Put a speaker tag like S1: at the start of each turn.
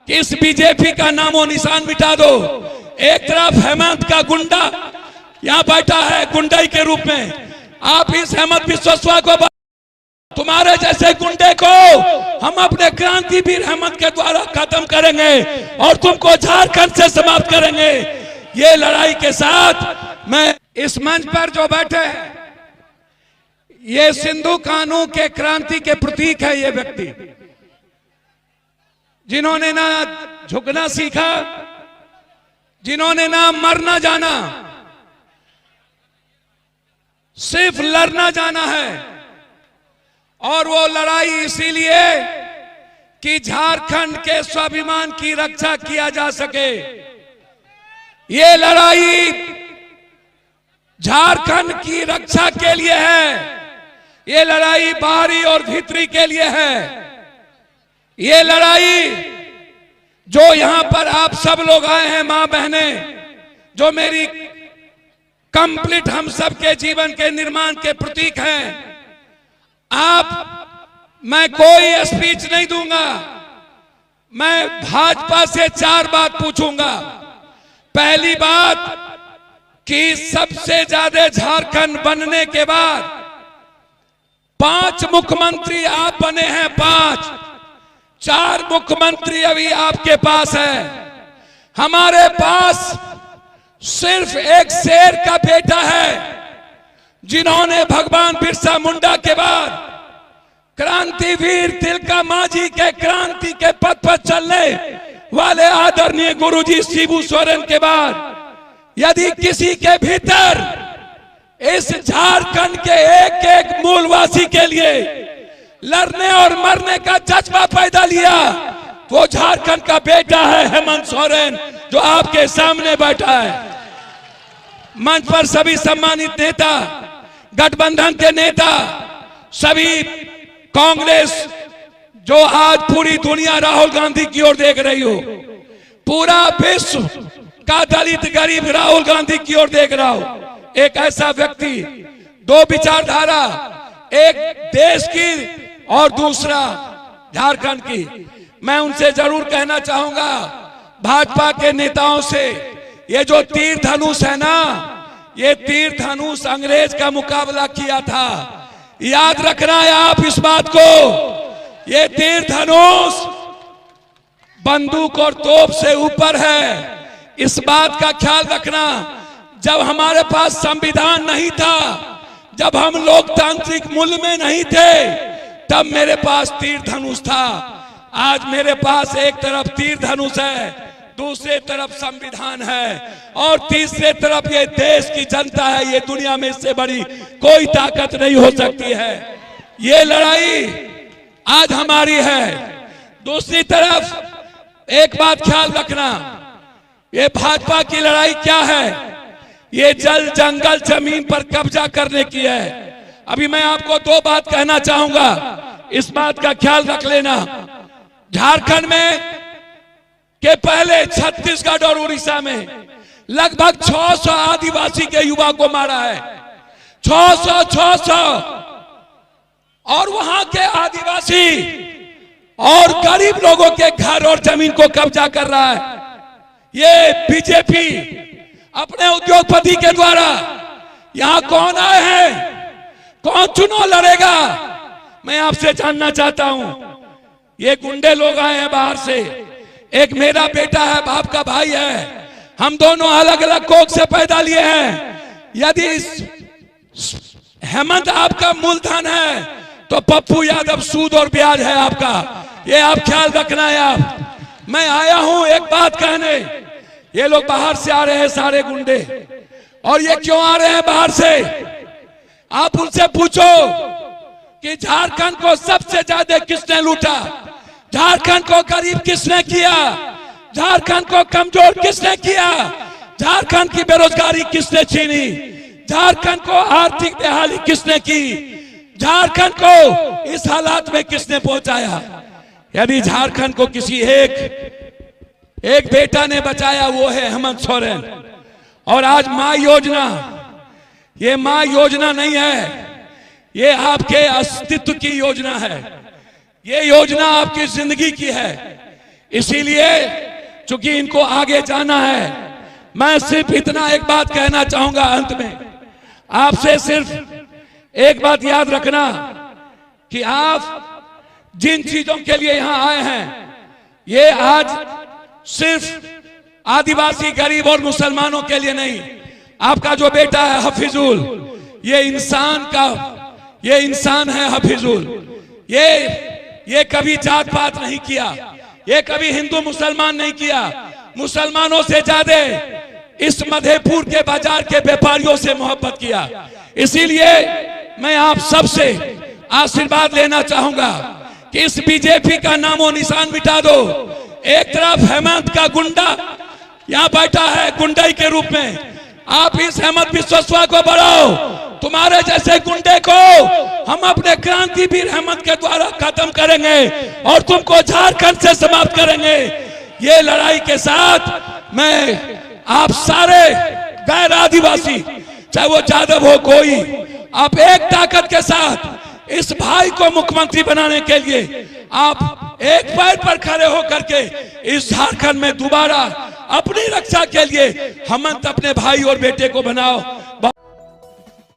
S1: कि इस बीजेपी का नामो निशान मिटा दो। एक तरफ हेमंत का गुंडा यहां बैठा है गुंडाई के रूप में, आप इस हेमंत बिस्वा को, तुम्हारे जैसे गुंडे को हम अपने क्रांतिवीर हेमंत के द्वारा खत्म करेंगे और तुमको झारखंड से समाप्त करेंगे। ये लड़ाई के साथ मैं इस मंच पर जो बैठे हैं, ये सिंधु कानू के क्रांति के प्रतीक है। ये व्यक्ति जिन्होंने ना झुकना सीखा, जिन्होंने ना मरना जाना, सिर्फ लड़ना जाना है। और वो लड़ाई इसीलिए कि झारखंड के स्वाभिमान की रक्षा किया जा सके। ये लड़ाई झारखंड की रक्षा के लिए है, ये लड़ाई बाहरी और भीतरी के लिए है। ये लड़ाई जो यहां पर आप सब लोग आए हैं, मां बहने, जो मेरी कंप्लीट हम सब के जीवन के निर्माण के प्रतीक हैं। मैं कोई स्पीच नहीं दूंगा, मैं भाजपा से 4 बात पूछूंगा। पहली बात कि सबसे ज्यादा झारखंड बनने के बाद 5 मुख्यमंत्री आप बने हैं, 4 मुख्यमंत्री अभी आपके पास है। हमारे पास सिर्फ एक शेर का बेटा है जिन्होंने भगवान बिरसा मुंडा के बाद क्रांतिवीर तिलका मांझी के क्रांति के पथ पर चलने वाले आदरणीय गुरुजी शिबू सोरेन के बाद यदि किसी के भीतर इस झारखंड के एक एक मूलवासी के लिए लड़ने और मरने का जज्बा पैदा लिया, वो झारखंड का बेटा है हेमंत सोरेन, जो आपके सामने बैठा है। मंच पर सभी सम्मानित नेता, गठबंधन के नेता, सभी कांग्रेस, जो आज पूरी दुनिया राहुल गांधी की ओर देख रही हो, पूरा विश्व का दलित गरीब राहुल गांधी की ओर देख रहा हो। एक ऐसा व्यक्ति, 2 विचारधारा, एक देश की और दूसरा झारखंड की। मैं उनसे जरूर कहना चाहूंगा, भाजपा के नेताओं से, ये जो तीर धनुष है ना, ये तीर धनुष अंग्रेज का मुकाबला किया था। याद रखना है आप इस बात को, ये तीर धनुष बंदूक और तोप से ऊपर है। इस बात का ख्याल रखना। जब हमारे पास संविधान नहीं था, जब हम लोकतांत्रिक मूल्य में नहीं थे, तब मेरे पास तीर धनुष था। आज मेरे पास एक तरफ तीर धनुष है, दूसरे तरफ संविधान है, और तीसरे तरफ ये देश की जनता है। ये दुनिया में इससे बड़ी कोई ताकत नहीं हो सकती है। ये लड़ाई आज हमारी है। दूसरी तरफ एक बात ख्याल रखना, ये भाजपा की लड़ाई क्या है? ये जल जंगल जमीन पर कब्जा करने की है। अभी मैं आपको 2 बात कहना चाहूंगा, इस बात का ख्याल रख लेना। झारखंड में के पहले छत्तीसगढ़ और उड़ीसा में लगभग 600 आदिवासी के युवा को मारा है। 600 और वहां के आदिवासी और गरीब लोगों के घर और जमीन को कब्जा कर रहा है ये बीजेपी अपने उद्योगपति के द्वारा। यहां कौन आए हैं, कौन चुनाव लड़ेगा, मैं आपसे जानना चाहता हूं। ये गुंडे लोग आए हैं बाहर से। एक मेरा बेटा है, बाप का भाई है, हम दोनों अलग अलग कोख से पैदा लिए हैं। यदि हेमंत आपका मूलधन है तो पप्पू यादव सूद और ब्याज है आपका। ये आप ख्याल रखना है। आप, मैं आया हूं एक बात कहने। ये लोग बाहर से आ रहे हैं सारे गुंडे, और ये क्यों आ रहे हैं बाहर से? आप उनसे पूछो कि झारखंड को सबसे ज्यादा किसने लूटा, झारखंड को गरीब किसने किया, झारखंड को कमजोर किसने किया, झारखंड की बेरोजगारी किसने छीनी, झारखंड को आर्थिक बेहाली किसने की, झारखंड को इस हालात में किसने पहुंचाया? यदि झारखंड को किसी एक बेटा ने बचाया, वो है हेमंत सोरेन। और आज मां योजना, ये मां योजना नहीं है, ये आपके अस्तित्व की योजना है। ये योजना आपकी जिंदगी की है। इसीलिए चूंकि इनको आगे जाना है, मैं सिर्फ इतना एक बात कहना चाहूंगा अंत में, आपसे सिर्फ एक बात याद रखना कि आप जिन चीजों के लिए यहां आए हैं, ये आज सिर्फ आदिवासी, गरीब और मुसलमानों के लिए नहीं। आपका जो बेटा है हफीजुल, ये इंसान है हफीजुल। ये कभी जात पात नहीं किया, ये कभी हिंदू मुसलमान नहीं किया। मुसलमानों से ज्यादा इस मधेपुर के बाजार के व्यापारियों से मोहब्बत किया। इसीलिए मैं आप सबसे आशीर्वाद लेना चाहूंगा कि इस बीजेपी का नामो निशान मिटा दो। एक तरफ हेमंत का गुंडा यहां बैठा है गुंडाई के रूप में, आप इस हेमंत बिस्वा को बढ़ाओ। तुम्हारे जैसे गुंडे को हम अपने क्रांतिवीर हेमंत के द्वारा खत्म करेंगे और तुमको झारखंड से समाप्त करेंगे। ये लड़ाई के साथ मैं आप सारे गैर आदिवासी, चाहे वो यादव हो कोई, आप एक ताकत के साथ इस भाई को मुख्यमंत्री बनाने के लिए आप एक पैर पर खड़े होकर के इस झारखंड में दोबारा अपनी रक्षा के लिए हेमंत अपने भाई और बेटे को बनाओ।